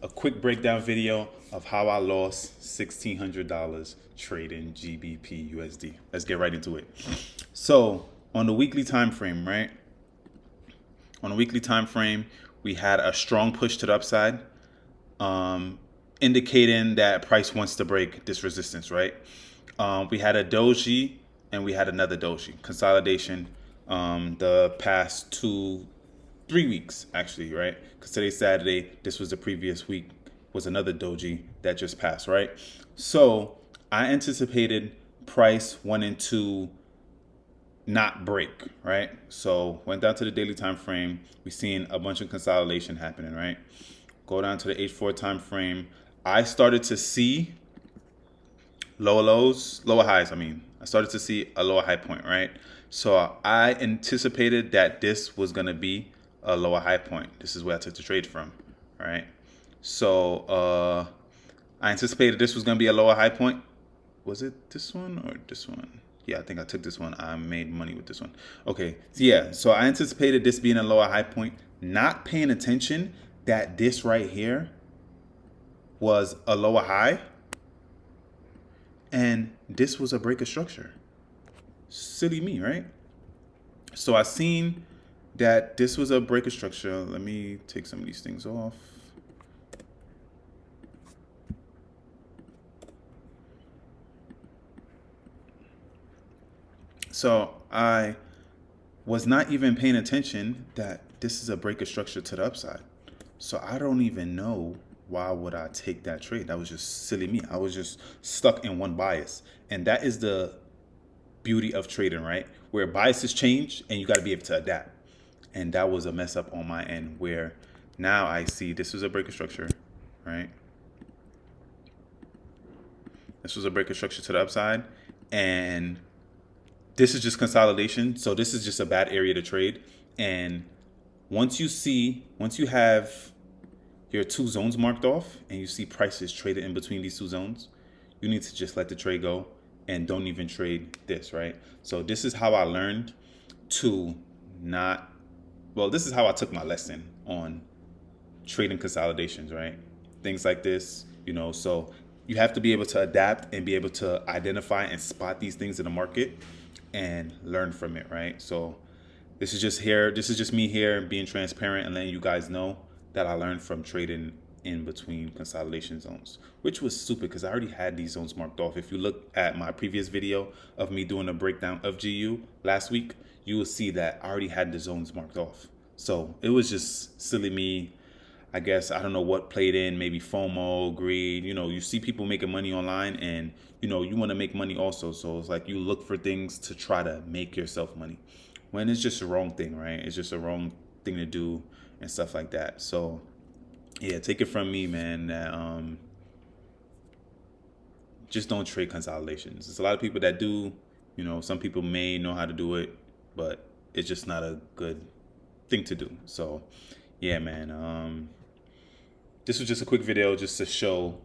a quick breakdown video of how I lost $1,600 trading GBPUSD. Let's get right into it. So on the weekly time frame, right? On the weekly time frame, we had a strong push to the upside, indicating that price wants to break this resistance, right? We had a doji and we had another doji consolidation the past 3 weeks, actually, right? Because today's Saturday, this was the previous week, was another doji that just passed, right? So I anticipated price wanting to not break, right? So went down to the daily time frame. We seen a bunch of consolidation happening, right? Go down to the H4 time frame. I started to see lower highs. I started to see a lower high point, right? So I anticipated that this was gonna be a lower high point. This is where I took the trade from, right? So I anticipated this was gonna be a lower high point. Was it this one or this one? Yeah, I think I took this one. I made money with this one. Okay, so yeah, so I anticipated this being a lower high point, not paying attention that this right here was a lower high, and this was a break of structure. Silly me, right? So I seen that this was a break of structure. Let me take some of these things off. So I was not even paying attention that this is a break of structure to the upside. So I don't even know why would I take that trade. That was just silly me. I was just stuck in one bias. And that is the beauty of trading, right? Where biases change and you got to be able to adapt. And that was a mess up on my end, where now I see this was a break of structure, right? This was a break of structure to the upside, and this is just consolidation. So this is just a bad area to trade. And once you have your two zones marked off and you see prices traded in between these two zones, you need to just let the trade go and don't even trade this, right? So this is how I learned to not, well, this is how I took my lesson on trading consolidations, right? Things like this, so you have to be able to adapt and be able to identify and spot these things in the market and learn from it, right? So this is just me here being transparent and letting you guys know that I learned from trading in between consolidation zones, which was stupid because I already had these zones marked off. If you look at my previous video of me doing a breakdown of GU last week, you will see that I already had the zones marked off. So it was just silly me. I guess, I don't know what played in, maybe FOMO, greed. You see people making money online and, you want to make money also. So it's like you look for things to try to make yourself money when it's just the wrong thing, right? It's just a wrong thing to do and stuff like that. So yeah, take it from me, man, that just don't trade consolidations. There's a lot of people that do, some people may know how to do it, but it's just not a good thing to do. So yeah, man, this was just a quick video just to show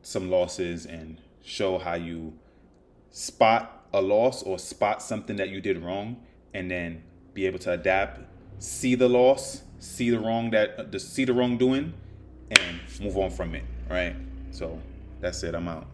some losses and show how you spot a loss or spot something that you did wrong, and then be able to adapt, see the loss, see the wrongdoing, and move on from it, right? So that's it. I'm out.